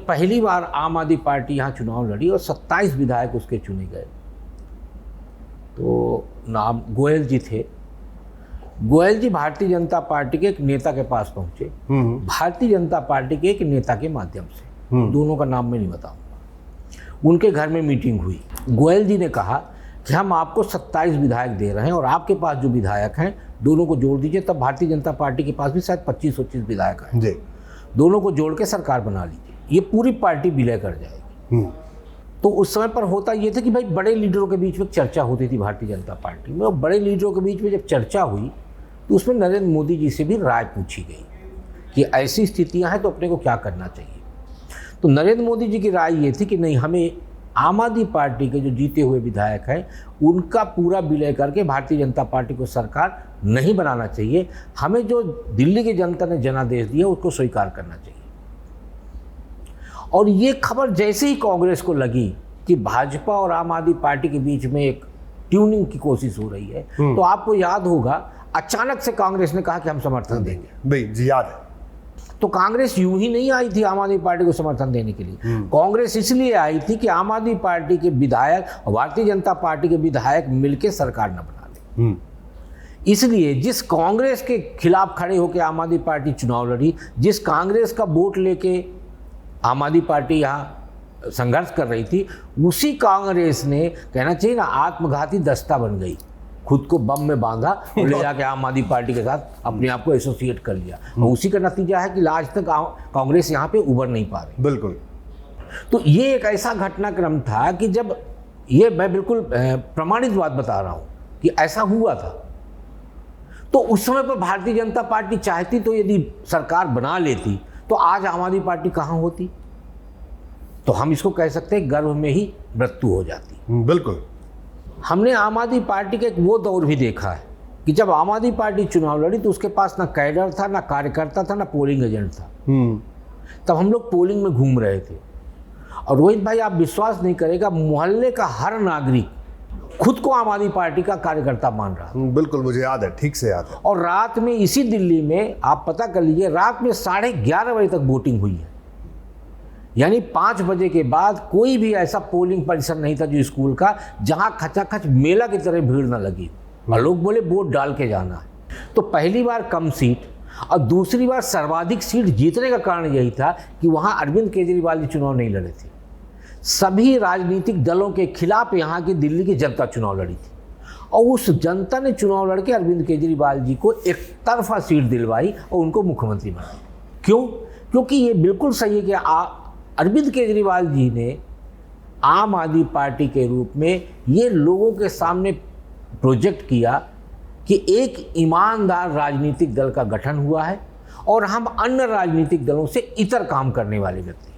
जब पहली बार आम आदमी पार्टी यहाँ चुनाव लड़ी और 27 विधायक उसके चुने गए, तो नाम गोयल जी थे। गोयल जी भारतीय जनता पार्टी के एक नेता के पास पहुंचे, भारतीय जनता पार्टी के एक नेता के माध्यम से, दोनों का नाम मैं नहीं बताऊंगा। उनके घर में मीटिंग हुई। गोयल जी ने कहा कि हम आपको 27 विधायक दे रहे हैं और आपके पास जो विधायक हैं दोनों को जोड़ दीजिए। तब भारतीय जनता पार्टी के पास भी शायद 25-25 विधायक हैं, दोनों को जोड़ के सरकार बना लीजिए, ये पूरी पार्टी विलय कर जाएगी। तो उस समय पर होता ये था कि भाई बड़े लीडरों के बीच में चर्चा होती थी भारतीय जनता पार्टी में, और बड़े लीडरों के बीच में जब चर्चा हुई तो उसमें नरेंद्र मोदी जी से भी राय पूछी गई कि ऐसी स्थितियां हैं तो अपने को क्या करना चाहिए। तो नरेंद्र मोदी जी की राय ये थी कि नहीं, हमें आम आदमी पार्टी के जो जीते हुए विधायक हैं उनका पूरा विलय करके भारतीय जनता पार्टी को सरकार नहीं बनाना चाहिए, हमें जो दिल्ली की जनता ने जनादेश दिया उसको स्वीकार करना चाहिए। और ये खबर जैसे ही कांग्रेस को लगी कि भाजपा और आम आदमी पार्टी के बीच में एक ट्यूनिंग की कोशिश हो रही है, तो आपको याद होगा अचानक से कांग्रेस ने कहा कि हम समर्थन देंगे। भाई जी याद है। तो कांग्रेस यूं ही नहीं आई थी आम आदमी पार्टी को समर्थन देने के लिए, कांग्रेस इसलिए आई थी कि आम आदमी पार्टी के विधायक और भारतीय जनता पार्टी के विधायक मिलकर सरकार न बना ले। इसलिए जिस कांग्रेस के खिलाफ खड़े होकर आम आदमी पार्टी चुनाव लड़ी, जिस कांग्रेस का वोट लेके आम आदमी पार्टी यहाँ संघर्ष कर रही थी, उसी कांग्रेस ने कहना चाहिए ना आत्मघाती दस्ता बन गई, खुद को बम में बांधा और ले जाके आम आदमी पार्टी के साथ अपने आप को एसोसिएट कर लिया। और उसी का नतीजा है कि आज तक कांग्रेस यहाँ पे उभर नहीं पा रही। बिल्कुल। तो ये एक ऐसा घटनाक्रम था कि जब ये मैं बिल्कुल प्रमाणित बात बता रहा हूँ कि ऐसा हुआ था, तो उस समय पर भारतीय जनता पार्टी चाहती तो यदि सरकार बना लेती तो आज आम आदमी पार्टी कहाँ होती, तो हम इसको कह सकते हैं गर्भ में ही मृत्यु हो जाती। बिल्कुल। हमने आम आदमी पार्टी का एक वो दौर भी देखा है कि जब आम आदमी पार्टी चुनाव लड़ी तो उसके पास ना कैडर था, ना कार्यकर्ता था, ना पोलिंग एजेंट था। तब हम लोग पोलिंग में घूम रहे थे, और रोहित भाई आप विश्वास नहीं करेगा, मोहल्ले का हर नागरिक खुद को आम आदमी पार्टी का कार्यकर्ता मान रहा है। बिल्कुल, मुझे याद है, ठीक से याद है। और रात में इसी दिल्ली में आप पता कर लीजिए, रात में 11:30 बजे तक वोटिंग हुई है। यानी 5 बजे के बाद कोई भी ऐसा पोलिंग परिसर नहीं था जो स्कूल का जहां खचाखच मेला की तरह भीड़ न लगी और लोग बोले वोट डाल के जाना है। तो पहली बार कम सीट और दूसरी बार सर्वाधिक सीट जीतने का कारण यही था कि वहां अरविंद केजरीवाल जी चुनाव नहीं लड़े थे। सभी राजनीतिक दलों के खिलाफ यहाँ की दिल्ली की जनता चुनाव लड़ी थी, और उस जनता ने चुनाव लड़के अरविंद केजरीवाल जी को एक तरफा सीट दिलवाई और उनको मुख्यमंत्री बनाया। क्यों? क्योंकि ये बिल्कुल सही है कि अरविंद केजरीवाल जी ने आम आदमी पार्टी के रूप में ये लोगों के सामने प्रोजेक्ट किया कि एक ईमानदार राजनीतिक दल का गठन हुआ है और हम अन्य राजनीतिक दलों से इतर काम करने वाले व्यक्ति